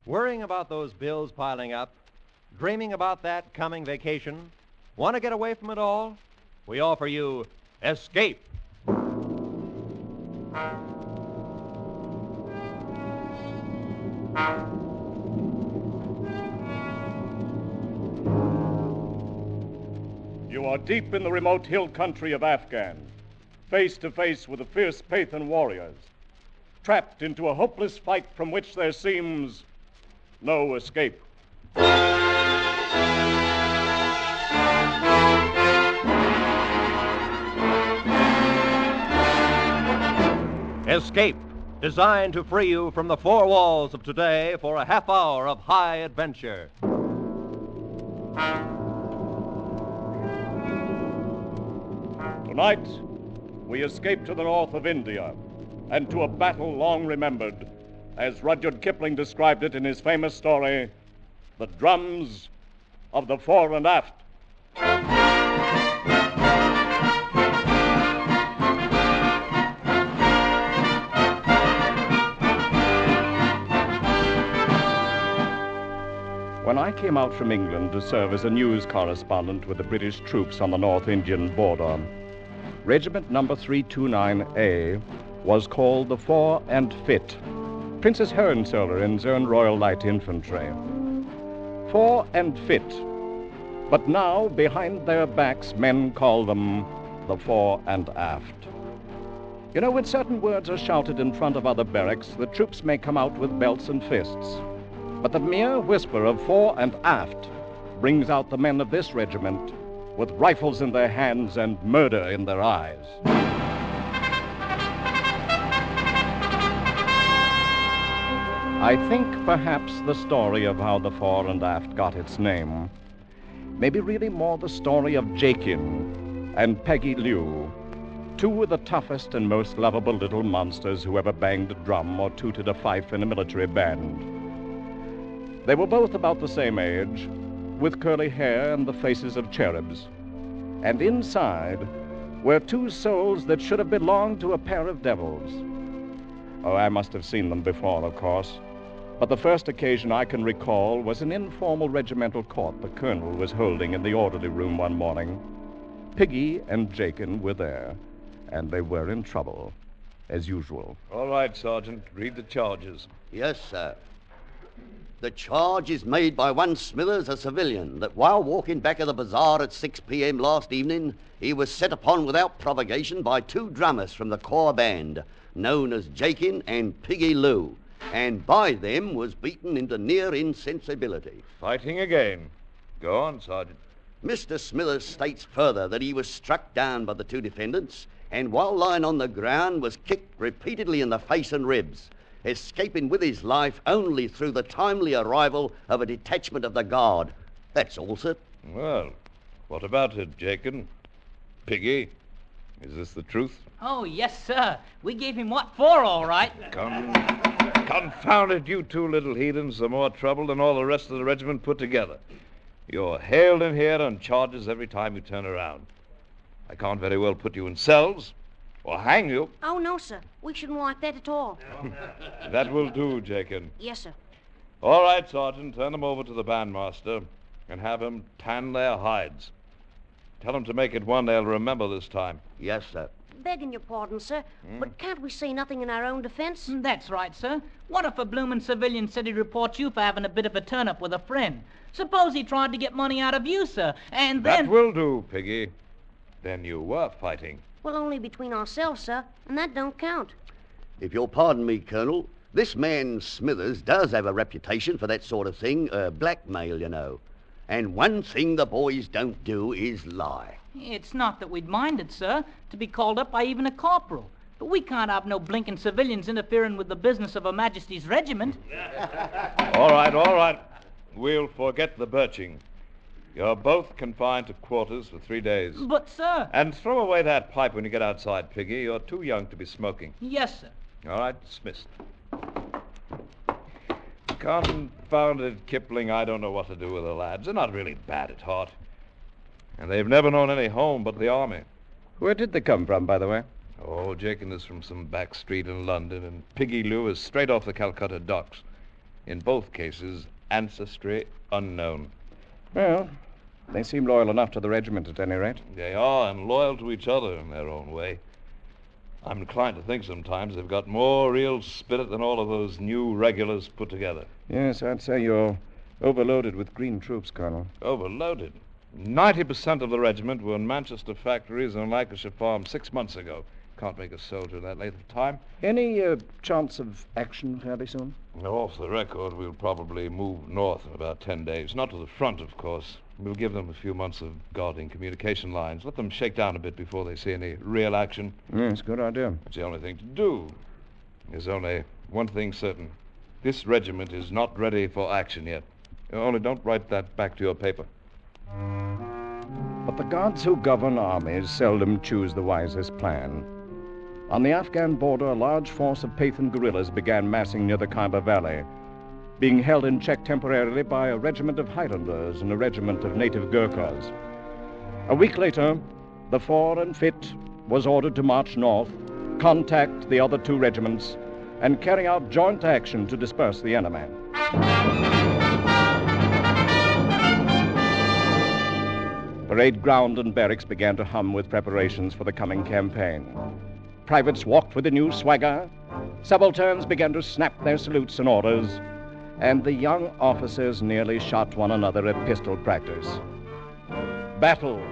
Worrying about those bills piling up? Dreaming about that coming vacation? Want to get away from it all? We offer you Escape. You are deep in the remote hill country of Afghan, face to face with the fierce Pathan warriors, trapped into a hopeless fight from which there seems no escape. Escape, designed to free you from the four walls of today for a half hour of high adventure. Tonight, we escape to the north of India and to a battle long remembered, as Rudyard Kipling described it in his famous story, The Drums of the Fore and Aft. When I came out from England to serve as a news correspondent with the British troops on the North Indian border, Regiment number 329A was called the Fore and Fit, Princess Hohenzollerins Own Royal Light Infantry. Fore and Fit, but now behind their backs men call them the Fore and Aft. You know, when certain words are shouted in front of other barracks, the troops may come out with belts and fists. But the mere whisper of Fore and Aft brings out the men of this regiment with rifles in their hands and murder in their eyes. I think perhaps the story of how the Fore and Aft got its name may be really more the story of Jakin and Peggy Liu, two of the toughest and most lovable little monsters who ever banged a drum or tooted a fife in a military band. They were both about the same age, with curly hair and the faces of cherubs. And inside were two souls that should have belonged to a pair of devils. Oh, I must have seen them before, of course. But the first occasion I can recall was an informal regimental court the colonel was holding in the orderly room one morning. Piggy and Jakin were there, and they were in trouble, as usual. All right, Sergeant. Read the charges. Yes, sir. The charge is made by one Smithers, a civilian, that while walking back of the bazaar at 6 p.m. last evening, he was set upon without provocation by two drummers from the corps band, known as Jakin and Piggy Lou, and by them was beaten into near insensibility. Fighting again. Go on, Sergeant. Mr. Smithers states further that he was struck down by the two defendants, and while lying on the ground was kicked repeatedly in the face and ribs, escaping with his life only through the timely arrival of a detachment of the guard. That's all, sir. Well, what about it, Jakin? Piggy, is this the truth? Oh, yes, sir. We gave him what for, all right. Confound it, you two little heathens are more trouble than all the rest of the regiment put together. You're hailed in here on charges every time you turn around. I can't very well put you in cells or hang you. Oh, no, sir. We shouldn't like that at all. That will do, Jakin. Yes, sir. All right, Sergeant, turn them over to the bandmaster and have him tan their hides. Tell them to make it one they'll remember this time. Yes, sir. Begging your pardon, sir, but can't we say nothing in our own defense? That's right, sir. What if a bloomin' civilian said he'd report you for having a bit of a turn-up with a friend? Suppose he tried to get money out of you, sir, and then... That will do, Piggy. Then you were fighting. Well, only between ourselves, sir, and that don't count. If you'll pardon me, Colonel, this man Smithers does have a reputation for that sort of thing, blackmail, you know. And one thing the boys don't do is lie. It's not that we'd minded, sir, to be called up by even a corporal. But we can't have no blinking civilians interfering with the business of Her Majesty's regiment. All right. We'll forget the birching. You're both confined to quarters for 3 days. But, sir... And throw away that pipe when you get outside, Piggy. You're too young to be smoking. Yes, sir. All right, dismissed. Confounded Kipling, I don't know what to do with the lads. They're not really bad at heart. And they've never known any home but the army. Where did they come from, by the way? Oh, Jakin is from some back street in London, and Piggy Lou is straight off the Calcutta docks. In both cases, ancestry unknown. Well, they seem loyal enough to the regiment at any rate. They are, and loyal to each other in their own way. I'm inclined to think sometimes they've got more real spirit than all of those new regulars put together. Yes, I'd say you're overloaded with green troops, Colonel. Overloaded. 90% of the regiment were in Manchester factories and Lancashire farms 6 months ago. Can't make a soldier that length of time. Any chance of action fairly soon? Off the record, we'll probably move north in about 10 days. Not to the front, of course. We'll give them a few months of guarding communication lines. Let them shake down a bit before they see any real action. Yes, good idea. That's the only thing to do. There's only one thing certain. This regiment is not ready for action yet. Only don't write that back to your paper. But the gods who govern armies seldom choose the wisest plan. On the Afghan border, a large force of Pathan guerrillas began massing near the Khyber Valley, being held in check temporarily by a regiment of Highlanders and a regiment of native Gurkhas. A week later, the Fore and Fit was ordered to march north, contact the other two regiments, and carry out joint action to disperse the enemy. Parade ground and barracks began to hum with preparations for the coming campaign. Privates walked with a new swagger, subalterns began to snap their salutes and orders, and the young officers nearly shot one another at pistol practice. Battle,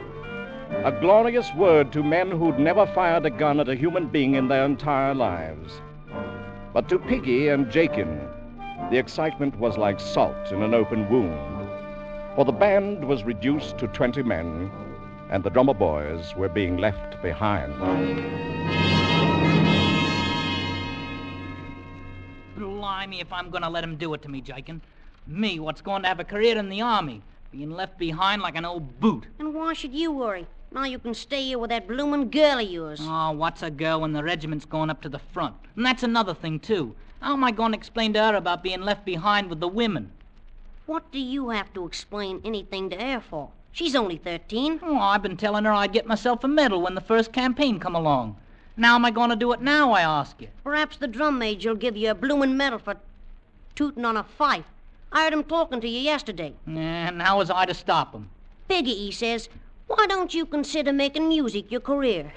a glorious word to men who'd never fired a gun at a human being in their entire lives. But to Piggy and Jakin, the excitement was like salt in an open wound, for the band was reduced to 20 men, and the drummer boys were being left behind. Blimey if I'm going to let him do it to me, Jakin. Me, what's going to have a career in the army, being left behind like an old boot. And why should you worry? Now you can stay here with that bloomin' girl of yours. Oh, what's a girl when the regiment's going up to the front? And that's another thing, too. How am I going to explain to her about being left behind with the women? What do you have to explain anything to her for? She's only 13. Oh, I've been telling her I'd get myself a medal when the first campaign come along. Now am I going to do it now, I ask you? Perhaps the drum major'll give you a bloomin' medal for tootin' on a fife. I heard him talking to you yesterday. And how was I to stop him? Piggy, he says, why don't you consider making music your career?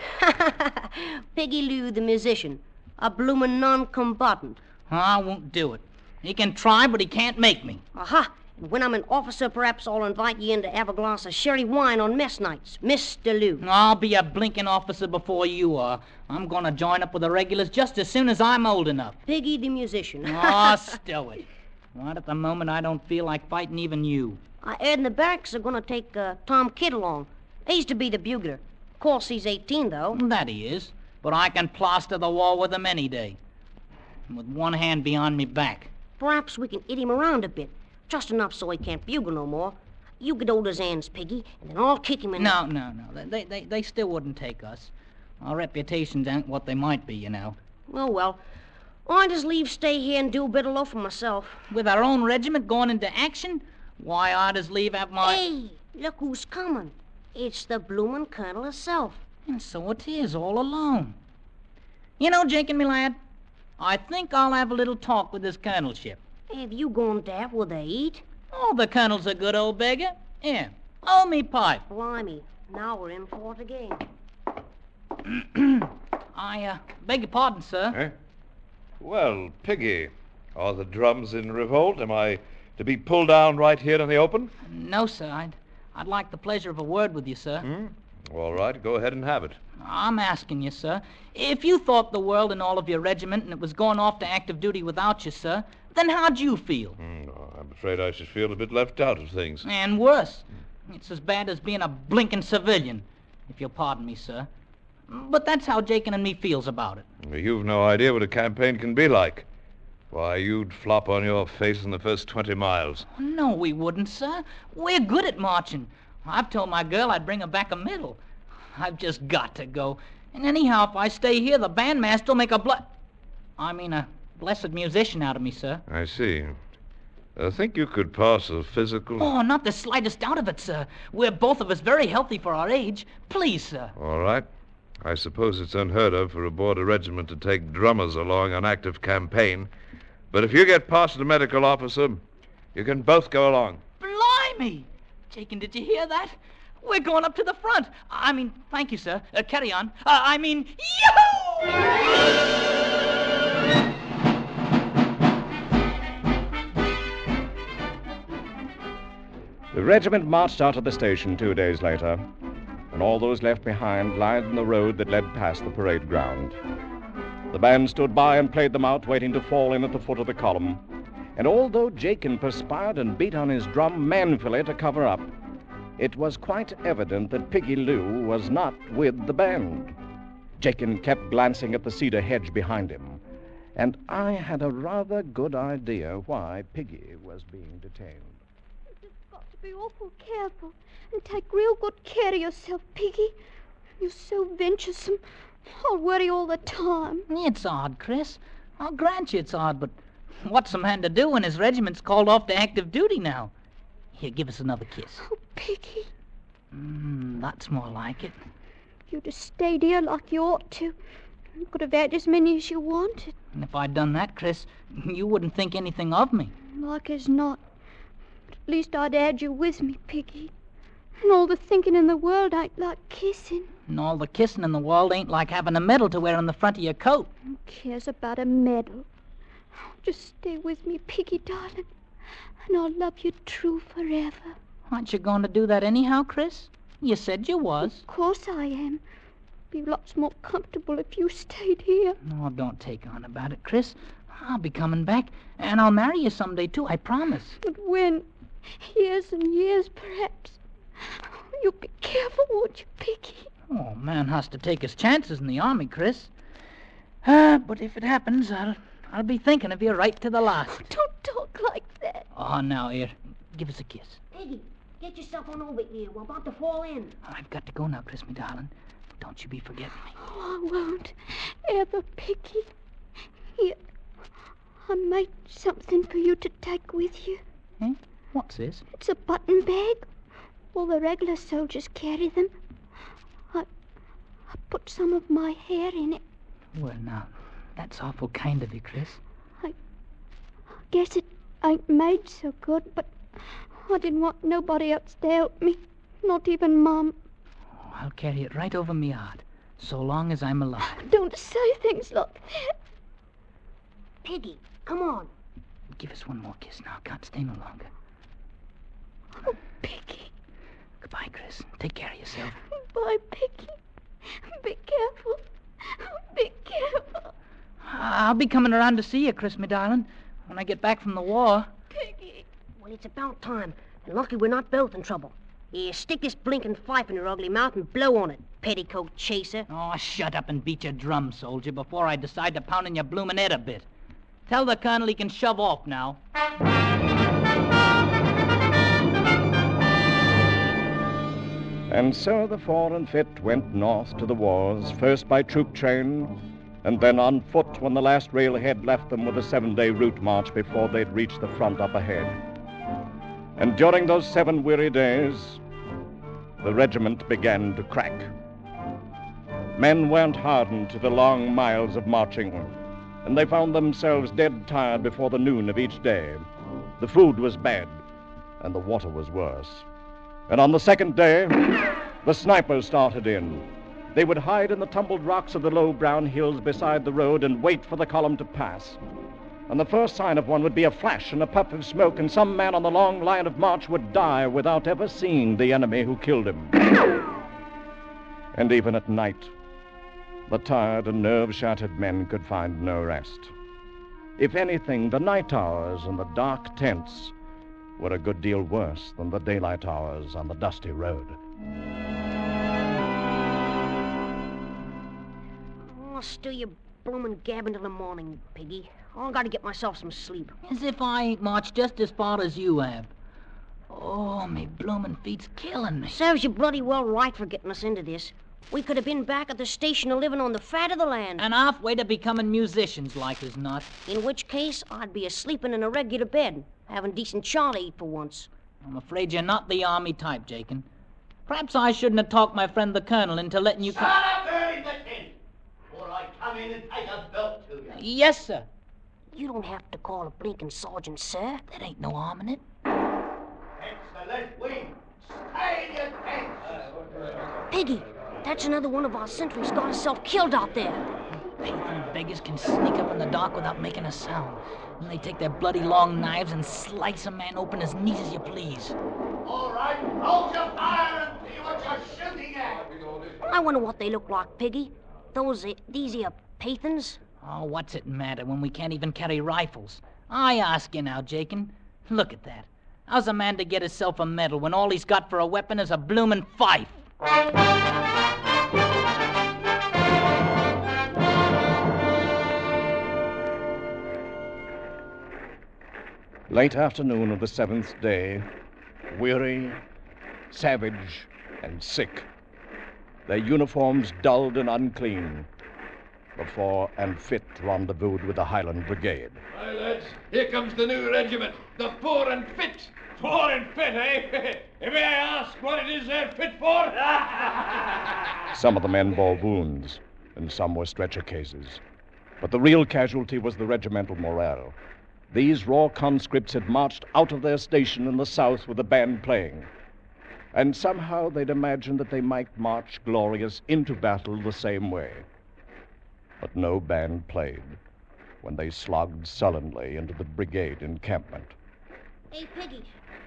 Piggy Lou, the musician, a bloomin' non-combatant. I won't do it. He can try, but he can't make me. Aha! And when I'm an officer, perhaps I'll invite you in to have a glass of sherry wine on mess nights, Mr. Lou. I'll be a blinking officer before you are. I'm going to join up with the regulars just as soon as I'm old enough. Piggy the musician. Oh, stow it. Right at the moment, I don't feel like fighting even you. I heard in the barracks they're going to take Tom Kidd along. He used to be the bugler. Of course, he's 18, though. That he is. But I can plaster the wall with him any day. With one hand behind me back. Perhaps we can hit him around a bit. Just enough so he can't bugle no more. You get hold of his hands, Piggy, and then I'll kick him in No. They still wouldn't take us. Our reputations ain't what they might be, you know. Oh, well. I'd just leave stay here and do a bit of loafing myself. With our own regiment going into action? Why, I'd just leave have my... Hey, look who's coming. It's the bloomin' colonel herself. And so it is, all alone. You know, Jakin, me lad, I think I'll have a little talk with this colonelship. Have you gone daft with the eat? Oh, the colonel's a good old beggar. Here, hold me pipe. Blimey, now we're in for it again. I beg your pardon, sir. Eh? Well, Piggy, are the drums in revolt? Am I to be pulled down right here in the open? No, sir. I'd like the pleasure of a word with you, sir. All right, go ahead and have it. I'm asking you, sir. If you thought the world and all of your regiment and it was going off to active duty without you, sir, then how'd you feel? I'm afraid I should feel a bit left out of things. And worse. It's as bad as being a blinking civilian, if you'll pardon me, sir. But that's how Jakin and me feels about it. You've no idea what a campaign can be like. Why, you'd flop on your face in the first 20 miles. No, we wouldn't, sir. We're good at marching. I've told my girl I'd bring her back a medal. I've just got to go. And anyhow, if I stay here, the bandmaster'll make a blessed musician out of me, sir. I see. I think you could pass a physical... Oh, not the slightest doubt of it, sir. We're both of us very healthy for our age. Please, sir. All right. I suppose it's unheard of for a border regiment to take drummers along on active campaign. But if you get past the medical officer, you can both go along. Blimey! Jakin, did you hear that? We're going up to the front. Thank you, sir. Carry on. Yoo-hoo! The regiment marched out of the station 2 days later, and all those left behind lined the road that led past the parade ground. The band stood by and played them out, waiting to fall in at the foot of the column. And although Jakin perspired and beat on his drum manfully to cover up, it was quite evident that Piggy Lou was not with the band. Jakin kept glancing at the cedar hedge behind him, and I had a rather good idea why Piggy was being detained. You've just got to be awful careful and take real good care of yourself, Piggy. You're so venturesome. I'll worry all the time. It's odd, Chris. I'll grant you it's odd, but what's a man to do when his regiment's called off to active duty now? Here, give us another kiss. Oh, Piggy. That's more like it. You'd have stayed here like you ought to. You could have had as many as you wanted. And if I'd done that, Chris, you wouldn't think anything of me. Like as not. But at least I'd had you with me, Piggy. And all the thinking in the world ain't like kissing. And all the kissing in the world ain't like having a medal to wear on the front of your coat. Who cares about a medal? Just stay with me, Piggy, darling. And I'll love you true forever. Aren't you going to do that anyhow, Chris? You said you was. Of course I am. Be lots more comfortable if you stayed here. No, don't take on about it, Chris. I'll be coming back, and I'll marry you someday, too, I promise. But when? Years and years, perhaps. You be careful, won't you, Piggy? Oh, a man has to take his chances in the army, Chris. But if it happens, I'll be thinking of you right to the last. Oh, don't talk like that. Oh, now, here, give us a kiss. Piggy, get yourself on over here. We're about to fall in. I've got to go now, Chris, my darling. Don't you be forgetting me. Oh, I won't ever, Piggy. Here, I made something for you to take with you. Eh? What's this? It's a button bag. All the regular soldiers carry them. I put some of my hair in it. Well, now, that's awful kind of you, Chris. I guess it ain't made so good, but I didn't want nobody else to help me. Not even Mum. Oh, I'll carry it right over me heart, so long as I'm alive. Don't say things like that. Piggy, come on. Give us one more kiss now. Can't stay no longer. Oh, Piggy. Goodbye, Chris. Take care of yourself. Bye, Piggy. Be careful. Be careful. I'll be coming around to see you, Chris, my darling, when I get back from the war. Piggy. Well, it's about time. And lucky we're not both in trouble. Here, stick this blinking fife in your ugly mouth and blow on it, petticoat chaser. Oh, shut up and beat your drum, soldier, before I decide to pound in your bloomin' head a bit. Tell the colonel he can shove off now. And so the 4 and 5th went north to the wars, first by troop train, and then on foot when the last railhead left them with a 7-day route march before they'd reach the front up ahead. And during those 7 weary days, the regiment began to crack. Men weren't hardened to the long miles of marching, and they found themselves dead tired before the noon of each day. The food was bad, and the water was worse. And on the 2nd day, the snipers started in. They would hide in the tumbled rocks of the low brown hills beside the road and wait for the column to pass. And the first sign of one would be a flash and a puff of smoke, and some man on the long line of march would die without ever seeing the enemy who killed him. And even at night, the tired and nerve-shattered men could find no rest. If anything, the night hours and the dark tents were a good deal worse than the daylight hours on the dusty road. I'll steal your bloomin' gab until the morning, Piggy. I gotta get myself some sleep. As if I ain't marched just as far as you have. Oh, me bloomin' feet's killing me. Serves you bloody well right for getting us into this. We could have been back at the station a living on the fat of the land. And halfway to becoming musicians, like as not. In which case, I'd be a-sleeping in a regular bed, having decent chaw to eat for once. I'm afraid you're not the army type, Jakin. Perhaps I shouldn't have talked my friend the colonel into letting you come. Shut up there in the tent, or I come in and take a belt to you. Yes, sir. You don't have to call a blinking sergeant, sir. That ain't no harm in it. It's the left wing. Stay in your tents. Piggy, that's another one of our sentries got himself killed out there. Pagan beggars can sneak up in the dark without making a sound. And they take their bloody long knives and slice a man open as neat as you please. All right, hold your fire and see what you're shooting at. I wonder what they look like, Piggy. These here Pathans? Oh, what's it matter when we can't even carry rifles? I ask you now, Jakin. Look at that. How's a man to get himself a medal when all he's got for a weapon is a bloomin' fife? Late afternoon of the 7th day, weary, savage, and sick, their uniforms dulled and unclean, the Fore and Fit rendezvoused with the Highland Brigade. Hi, lads. Here comes the new regiment, the Fore and Fit. Fore and Fit, eh? May I ask what it is they're fit for? Some of the men bore wounds, and some were stretcher cases. But the real casualty was the regimental morale. These raw conscripts had marched out of their station in the south with the band playing. And somehow they'd imagined that they might march glorious into battle the same way. But no band played when they slogged sullenly into the brigade encampment. Hey, Piggy,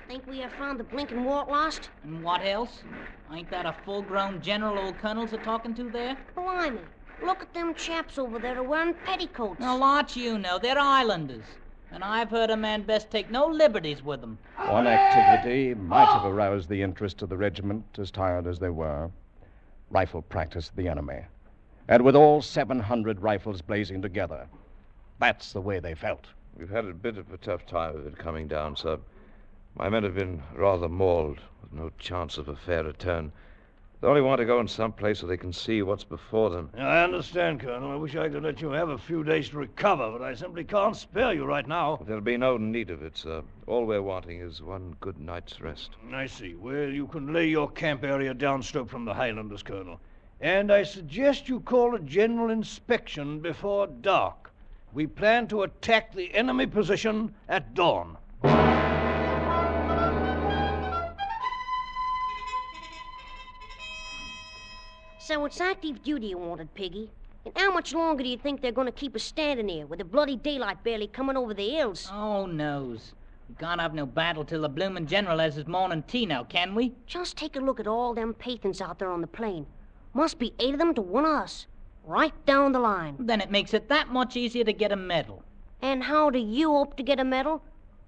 think we have found the blinking wart lost? And what else? Ain't that a full-grown general old colonel's a-talking to there? Blimey, look at them chaps over there wearing petticoats. Now, lots you know, they're islanders. And I've heard a man best take no liberties with them. One activity might have aroused the interest of the regiment, as tired as they were. Rifle practice of the enemy. And with all 700 rifles blazing together. That's the way they felt. We've had a bit of a tough time of it coming down, sir. My men have been rather mauled, with no chance of a fair return. They only want to go in some place where they can see what's before them. I understand, Colonel. I wish I could let you have a few days to recover, but I simply can't spare you right now. There'll be no need of it, sir. All we're wanting is one good night's rest. I see. Well, you can lay your camp area downstroke from the Highlanders, Colonel. And I suggest you call a general inspection before dark. We plan to attack the enemy position at dawn. So it's active duty you wanted, Piggy. And how much longer do you think they're going to keep us standing here with the bloody daylight barely coming over the hills? Oh, knows. We can't have no battle till the bloomin' general has his morning tea now, can we? Just take a look at all them Pathans out there on the plain. Must be 8 of them to 1 of us. Right down the line. Then it makes it that much easier to get a medal. And how do you hope to get a medal?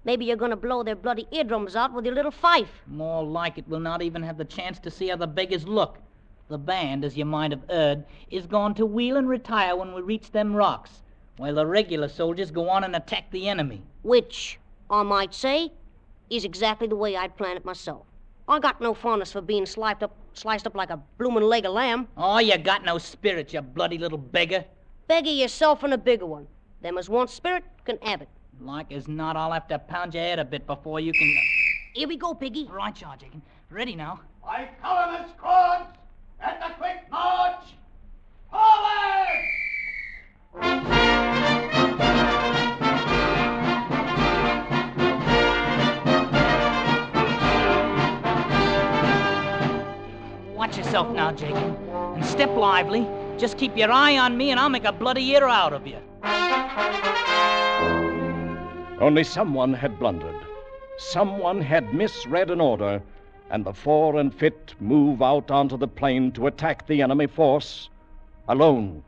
Maybe you're going to blow their bloody eardrums out with your little fife. More like it, we'll not even have the chance to see how the beggars look. The band, as you might have heard, is going to wheel and retire when we reach them rocks, while the regular soldiers go on and attack the enemy. Which, I might say, is exactly the way I'd plan it myself. I got no fondness for being sliced up like a bloomin' leg of lamb. Oh, you got no spirit, you bloody little beggar. Beggar yourself and a bigger one. Them as want spirit can have it. Like as not, I'll have to pound your head a bit before you can... Here we go, Piggy. Right, Charge Aiken. Ready now. I call them as squads, and the quick march, forward! Watch yourself now, Jacob, and step lively. Just keep your eye on me, and I'll make a bloody ear out of you. Only someone had blundered. Someone had misread an order, and the Fore and Fit move out onto the plain to attack the enemy force alone.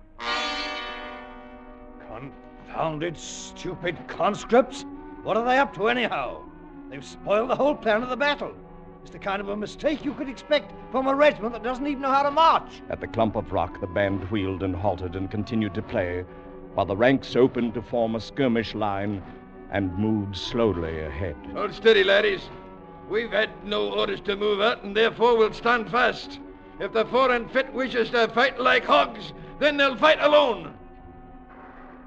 Confounded, stupid conscripts! What are they up to, anyhow? They've spoiled the whole plan of the battle. It's the kind of a mistake you could expect from a regiment that doesn't even know how to march. At the clump of rock, the band wheeled and halted and continued to play, while the ranks opened to form a skirmish line and moved slowly ahead. Hold steady, laddies. We've had no orders to move out, and therefore we'll stand fast. If the Fore and Fit wishes to fight like hogs, then they'll fight alone.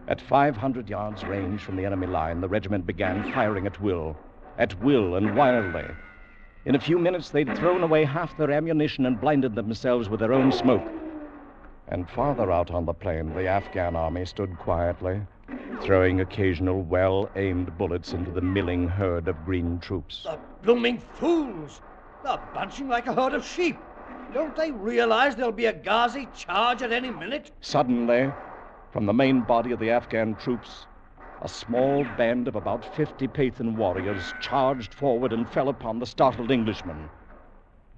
At 500 yards range from the enemy line, the regiment began firing at will and wildly. In a few minutes, they'd thrown away half their ammunition and blinded themselves with their own smoke. And farther out on the plain, the Afghan army stood quietly, throwing occasional well-aimed bullets into the milling herd of green troops. The blooming fools! They're bunching like a herd of sheep. Don't they realize there'll be a Ghazi charge at any minute? Suddenly, from the main body of the Afghan troops, a small band of about 50 Pathan warriors charged forward and fell upon the startled Englishmen.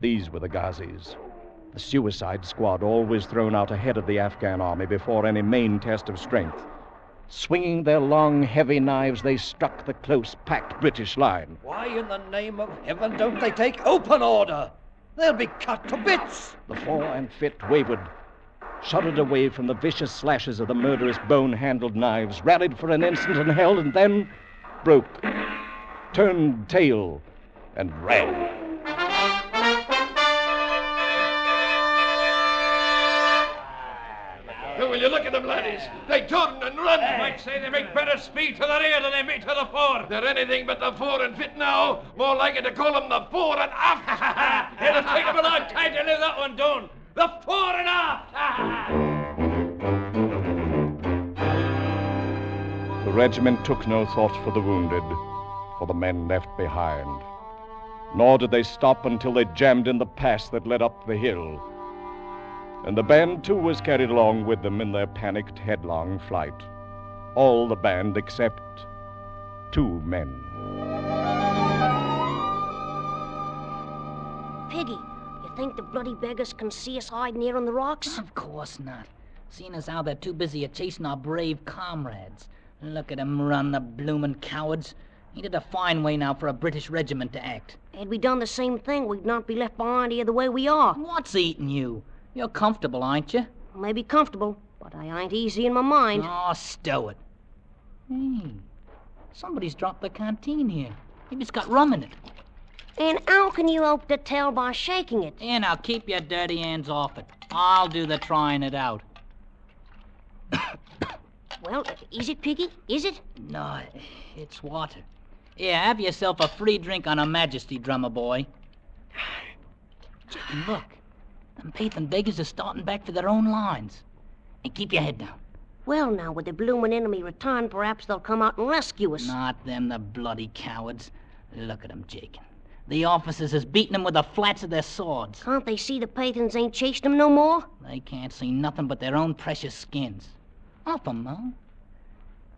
These were the Ghazis, the suicide squad always thrown out ahead of the Afghan army before any main test of strength. Swinging their long, heavy knives, they struck the close-packed British line. Why in the name of heaven don't they take open order? They'll be cut to bits. The Fore and Fit wavered, shuddered away from the vicious slashes of the murderous bone-handled knives, rallied for an instant and held, and then broke, turned tail, and ran. Will you look at them, laddies? They turn and run. I might say they make better speed to the rear than they make to the fore. They're anything but the Fore and Fit now. More likely to call them the Fore and Aft. It'll take them a long time to live that one down. The Fore and Aft. The regiment took no thought for the wounded, for the men left behind. Nor did they stop until they jammed in the pass that led up the hill. And the band, too, was carried along with them in their panicked, headlong flight. All the band except 2 men. Piggy, you think the bloody beggars can see us hiding here on the rocks? Of course not. Seeing as how they're too busy at chasing our brave comrades. Look at 'em run, the bloomin' cowards. Ain't it a fine way now for a British regiment to act? Had we done the same thing, we'd not be left behind here the way we are. What's eating you? You're comfortable, aren't you? Maybe comfortable, but I ain't easy in my mind. Oh, stow it. Hey, somebody's dropped the canteen here. Maybe it's got rum in it. And how can you hope to tell by shaking it? And now keep your dirty hands off it. I'll do the trying it out. Well, is it, Piggy? Is it? No, it's water. Yeah, have yourself a free drink on Her Majesty, drummer boy. Chicken, look. Them Pathan beggars are starting back for their own lines. And keep your head down. Well, now, with the bloomin' enemy return, perhaps they'll come out and rescue us. Not them, the bloody cowards. Look at 'em, Jake. The officers is beating them with the flats of their swords. Can't they see the Pathans ain't chased them no more? They can't see nothing but their own precious skins. Off 'em, huh?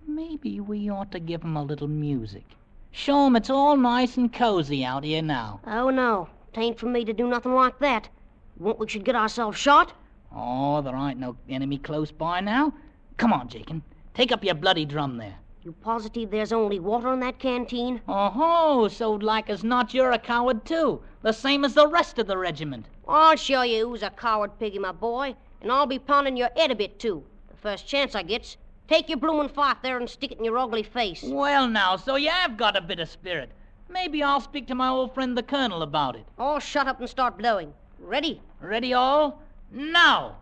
Maybe we ought to give 'em a little music. Show 'em it's all nice and cozy out here now. Oh, no. Tain't for me to do nothing like that. You want we should get ourselves shot? Oh, there ain't no enemy close by now. Come on, Jakin. Take up your bloody drum there. You positive there's only water in that canteen? Oh-ho, so like as not you're a coward too. The same as the rest of the regiment. I'll show you who's a coward, Piggy, my boy. And I'll be pounding your head a bit, too. The first chance I gets. Take your bloomin' fife there and stick it in your ugly face. Well, now, so you have got a bit of spirit. Maybe I'll speak to my old friend the Colonel about it. All shut up and start blowing. Ready? Ready all? Now!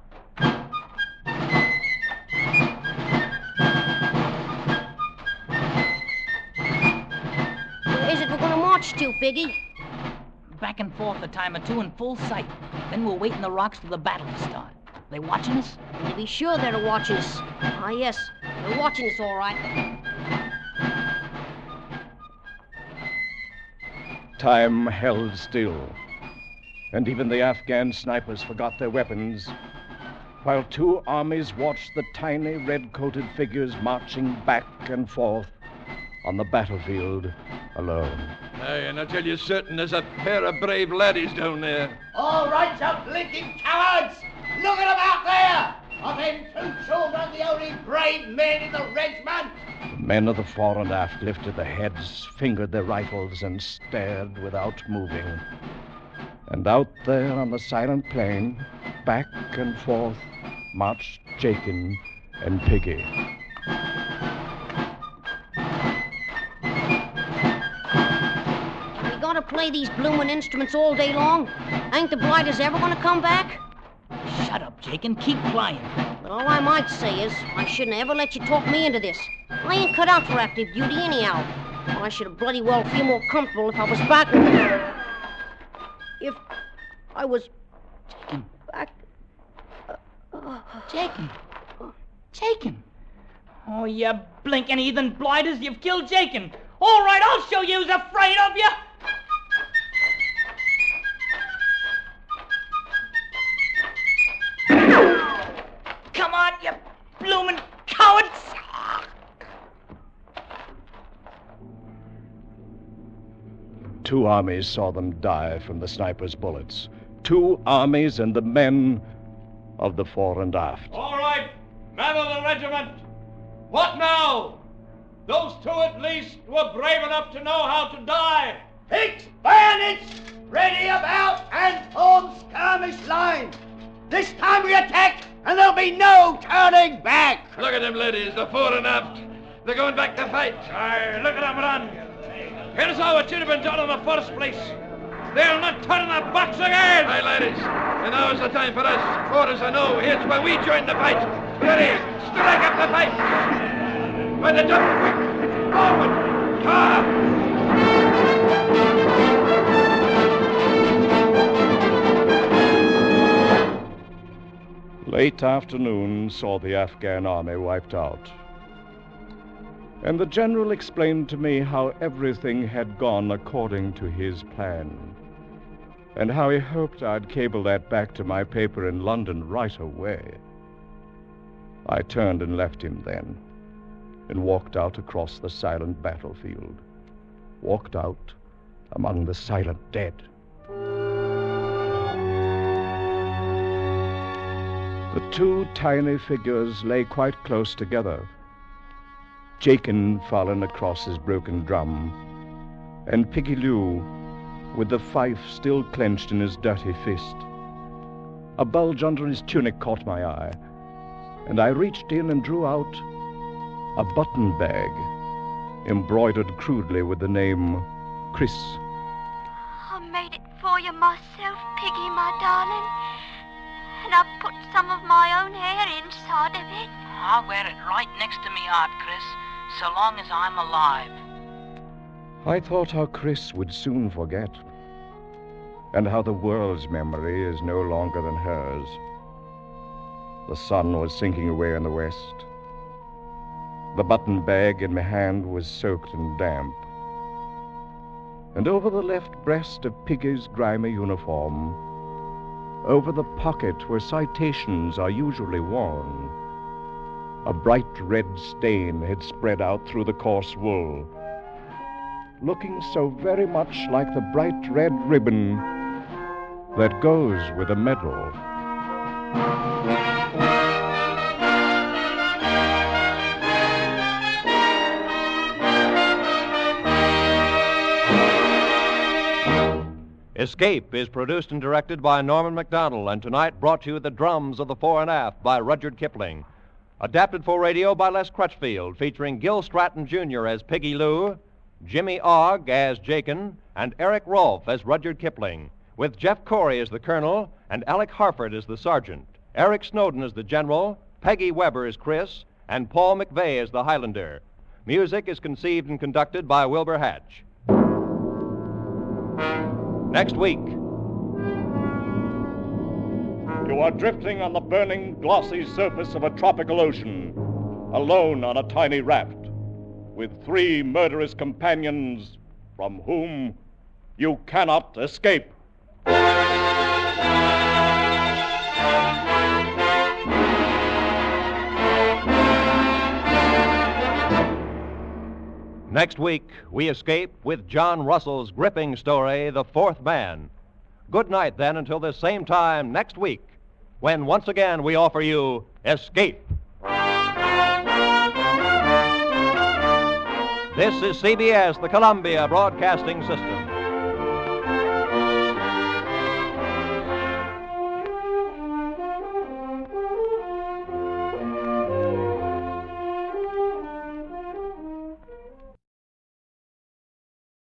Where is it we're gonna march to, Piggy? Back and forth a time or two in full sight. Then we'll wait in the rocks for the battle to start. They watching us? To be sure they're watching us. Ah, yes. They're watching us, all right. Time held still, and even the Afghan snipers forgot their weapons, while 2 armies watched the tiny red-coated figures marching back and forth on the battlefield alone. Aye, and I tell you certain there's a pair of brave laddies down there. All right, you blinking cowards! Look at them out there! Are them 2 children the only brave men in the regiment? The men of the fore and aft lifted their heads, fingered their rifles, and stared without moving. And out there on the silent plain, back and forth, marched Jakin and Piggy. We gotta play these bloomin' instruments all day long? Ain't the blighters ever gonna come back? Shut up, Jake, and keep playing. But all I might say is, I shouldn't ever let you talk me into this. I ain't cut out for active duty anyhow. Well, I should have bloody well feel more comfortable if I was back. If I was back. Jakin. Jakin. Oh, you blinking heathen blighters, you've killed Jakin. All right, I'll show you who's afraid of you. Come on, you bloomin' cowards! Two armies saw them die from the sniper's bullets. Two armies and the men of the fore and aft. All right, men of the regiment. What now? Those two at least were brave enough to know how to die. Picks, bayonets, ready about and form skirmish line. This time we attack, and there'll be no turning back. Look at them, ladies, the fore and aft. They're going back to fight. Aye, look at them run. Here's how it should have been done in the first place. They'll not turn their backs again. Aye, ladies, and now's the time for us. Orders I know, here's where we join the fight. Ready, strike up the fight. By the jump, quick, forward, charge. Late afternoon saw the Afghan army wiped out. And the general explained to me how everything had gone according to his plan, and how he hoped I'd cable that back to my paper in London right away. I turned and left him then, and walked out across the silent battlefield, walked out among the silent dead. The two tiny figures lay quite close together. Jakin fallen across his broken drum, and Piggy Lou with the fife still clenched in his dirty fist. A bulge under his tunic caught my eye, and I reached in and drew out a button bag embroidered crudely with the name Chris. I made it for you myself, Piggy, my darling. And I put some of my own hair inside of it. I'll wear it right next to me heart, Chris, so long as I'm alive. I thought how Chris would soon forget, and how the world's memory is no longer than hers. The sun was sinking away in the west. The button bag in my hand was soaked and damp. And over the left breast of Piggy's grimy uniform, over the pocket where citations are usually worn, a bright red stain had spread out through the coarse wool, looking so very much like the bright red ribbon that goes with a medal. Escape is produced and directed by Norman MacDonald, and tonight brought to you The Drums of the Fore and Aft by Rudyard Kipling. Adapted for radio by Les Crutchfield, featuring Gil Stratton Jr. as Piggy Lou, Jimmy Ogg as Jakin, and Eric Rolfe as Rudyard Kipling, with Jeff Corey as the colonel and Alec Harford as the sergeant, Eric Snowden as the general, Peggy Weber as Chris, and Paul McVeigh as the Highlander. Music is conceived and conducted by Wilbur Hatch. Next week. You are drifting on the burning, glossy surface of a tropical ocean, alone on a tiny raft, with 3 murderous companions from whom you cannot escape. Next week, we escape with John Russell's gripping story, The Fourth Man. Good night, then, until this same time next week, when once again we offer you Escape. This is CBS, the Columbia Broadcasting System.